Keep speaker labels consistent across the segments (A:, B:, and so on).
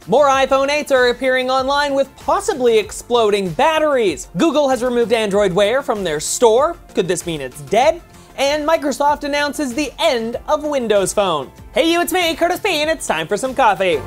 A: More iPhone 8s are appearing online with possibly exploding batteries. Google has removed Android Wear from their store. Could this mean it's dead? And Microsoft announces the end of Windows Phone. Hey you, it's me, Curtis P, and it's time for some coffee.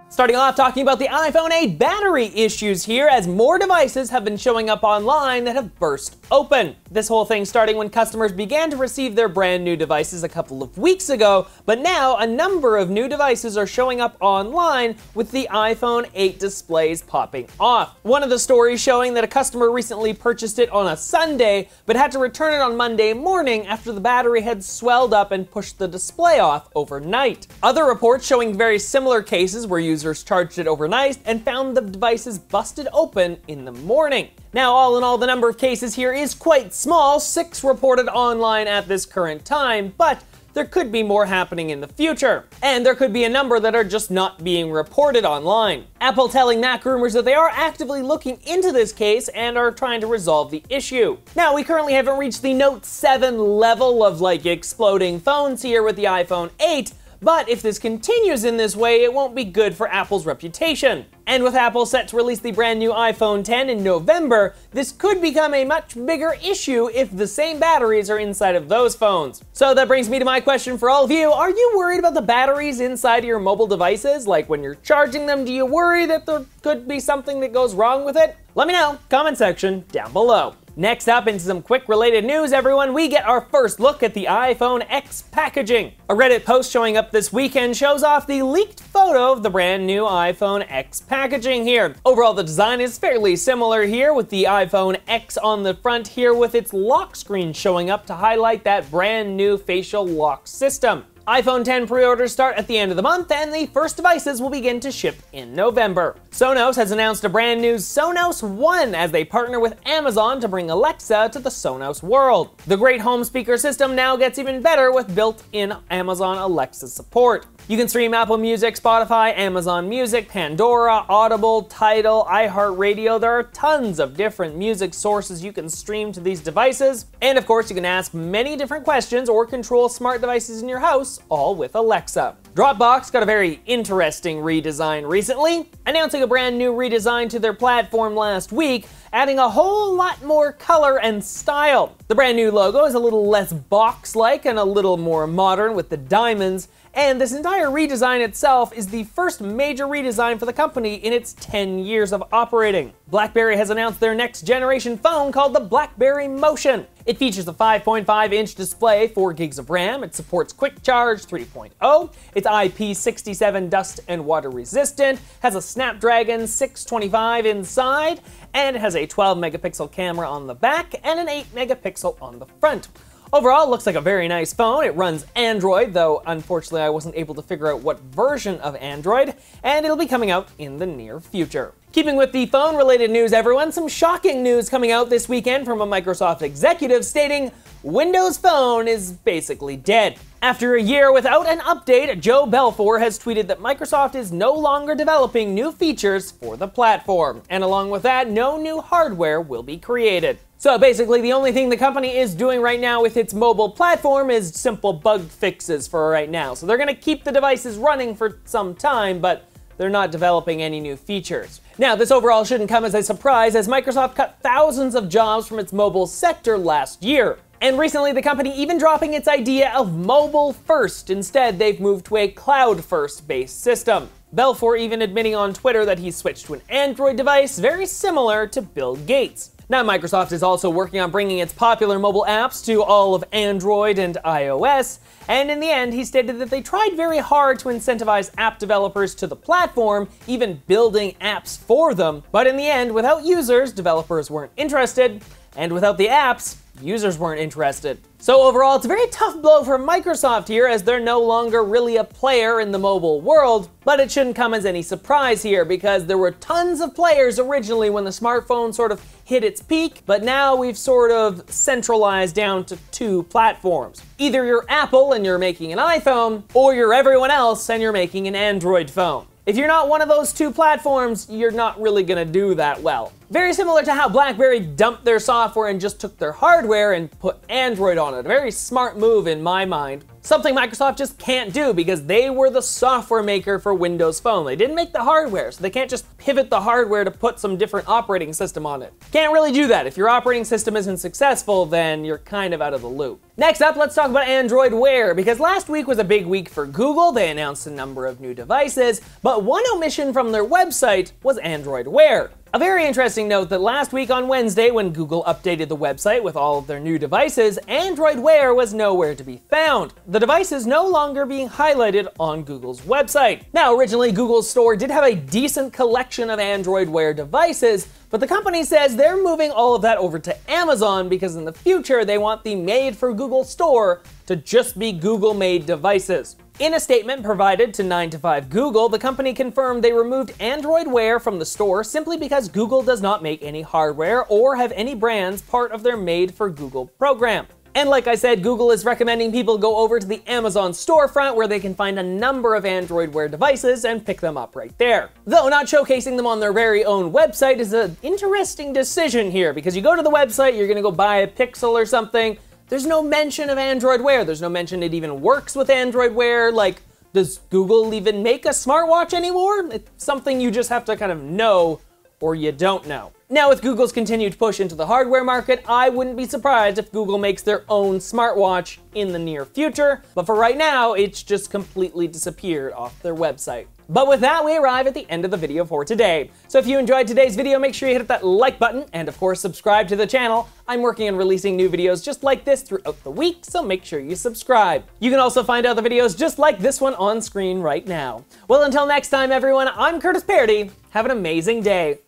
A: Starting off talking about the iPhone 8 battery issues here, as more devices have been showing up online that have burst open. This whole thing starting when customers began to receive their brand new devices a couple of weeks ago, but now a number of new devices are showing up online with the iPhone 8 displays popping off. One of the stories showing that a customer recently purchased it on a Sunday, but had to return it on Monday morning after the battery had swelled up and pushed the display off overnight. Other reports showing very similar cases where users charged it overnight and found the devices busted open in the morning. Now, all in all, the number of cases here is quite small, 6 reported online at this current time, but there could be more happening in the future. And there could be a number that are just not being reported online. Apple telling Mac Rumors that they are actively looking into this case and are trying to resolve the issue. Now, we currently haven't reached the Note 7 level of exploding phones here with the iPhone 8, but if this continues in this way, it won't be good for Apple's reputation. And with Apple set to release the brand new iPhone X in November, this could become a much bigger issue if the same batteries are inside of those phones. So that brings me to my question for all of you. Are you worried about the batteries inside of your mobile devices? Like when you're charging them, do you worry that there could be something that goes wrong with it? Let me know, comment section down below. Next up, into some quick related news, everyone, we get our first look at the iPhone X packaging. A Reddit post showing up this weekend shows off the leaked photo of the brand new iPhone X packaging here. Overall, the design is fairly similar here, with the iPhone X on the front here with its lock screen showing up to highlight that brand new facial lock system. iPhone X pre-orders start at the end of the month, and the first devices will begin to ship in November. Sonos has announced a brand new Sonos One as they partner with Amazon to bring Alexa to the Sonos world. The great home speaker system now gets even better with built-in Amazon Alexa support. You can stream Apple Music, Spotify, Amazon Music, Pandora, Audible, Tidal, iHeartRadio. There are tons of different music sources you can stream to these devices. And of course, you can ask many different questions or control smart devices in your house, all with Alexa. Dropbox got a very interesting redesign recently, announcing a brand new redesign to their platform last week, adding a whole lot more color and style. The brand new logo is a little less box-like and a little more modern with the diamonds, and this entire redesign itself is the first major redesign for the company in its 10 years of operating. Blackberry has announced their next generation phone called the Blackberry Motion. It features a 5.5-inch display, 4 gigs of RAM, it supports Quick Charge 3.0, it's IP67 dust and water resistant, has a Snapdragon 625 inside, and it has a 12-megapixel camera on the back and an 8-megapixel on the front. Overall, it looks like a very nice phone. It runs Android, though unfortunately I wasn't able to figure out what version of Android, and it'll be coming out in the near future. Keeping with the phone-related news, everyone, some shocking news coming out this weekend from a Microsoft executive stating Windows Phone is basically dead. After a year without an update, Joe Belfour has tweeted that Microsoft is no longer developing new features for the platform, and along with that, no new hardware will be created. So basically, the only thing the company is doing right now with its mobile platform is simple bug fixes for right now. So they're gonna keep the devices running for some time, but they're not developing any new features. Now, this overall shouldn't come as a surprise, as Microsoft cut thousands of jobs from its mobile sector last year. And recently, the company even dropping its idea of mobile first. Instead, they've moved to a cloud first based system. Belfour even admitting on Twitter that he switched to an Android device very similar to Bill Gates. Now, Microsoft is also working on bringing its popular mobile apps to all of Android and iOS, and in the end, he stated that they tried very hard to incentivize app developers to the platform, even building apps for them, but in the end, without users, developers weren't interested, and without the apps, users weren't interested. So overall, it's a very tough blow for Microsoft here, as they're no longer really a player in the mobile world, but it shouldn't come as any surprise here, because there were tons of players originally when the smartphone sort of hit its peak, but now we've sort of centralized down to 2 platforms. Either you're Apple and you're making an iPhone, or you're everyone else and you're making an Android phone. If you're not one of those 2 platforms, you're not really gonna do that well. Very similar to how BlackBerry dumped their software and just took their hardware and put Android on it. A very smart move in my mind. Something Microsoft just can't do because they were the software maker for Windows Phone. They didn't make the hardware, so they can't just pivot the hardware to put some different operating system on it. Can't really do that. If your operating system isn't successful, then you're kind of out of the loop. Next up, let's talk about Android Wear, because last week was a big week for Google. They announced a number of new devices, but one omission from their website was Android Wear. A very interesting note that last week on Wednesday, when Google updated the website with all of their new devices, Android Wear was nowhere to be found. The device is no longer being highlighted on Google's website. Now, originally Google's store did have a decent collection of Android Wear devices, but the company says they're moving all of that over to Amazon because in the future they want the Made for Google store to just be Google-made devices. In a statement provided to 9to5 Google, the company confirmed they removed Android Wear from the store simply because Google does not make any hardware or have any brands part of their Made for Google program. And like I said, Google is recommending people go over to the Amazon storefront where they can find a number of Android Wear devices and pick them up right there. Though not showcasing them on their very own website is an interesting decision here, because you go to the website, you're gonna go buy a Pixel or something, there's no mention of Android Wear. There's no mention it even works with Android Wear. Like, does Google even make a smartwatch anymore? It's something you just have to kind of know or you don't know. Now, with Google's continued push into the hardware market, I wouldn't be surprised if Google makes their own smartwatch in the near future, but for right now, it's just completely disappeared off their website. But with that, we arrive at the end of the video for today. So if you enjoyed today's video, make sure you hit that like button and of course subscribe to the channel. I'm working on releasing new videos just like this throughout the week, so make sure you subscribe. You can also find other videos just like this one on screen right now. Well, until next time, everyone, I'm Paradis. Have an amazing day.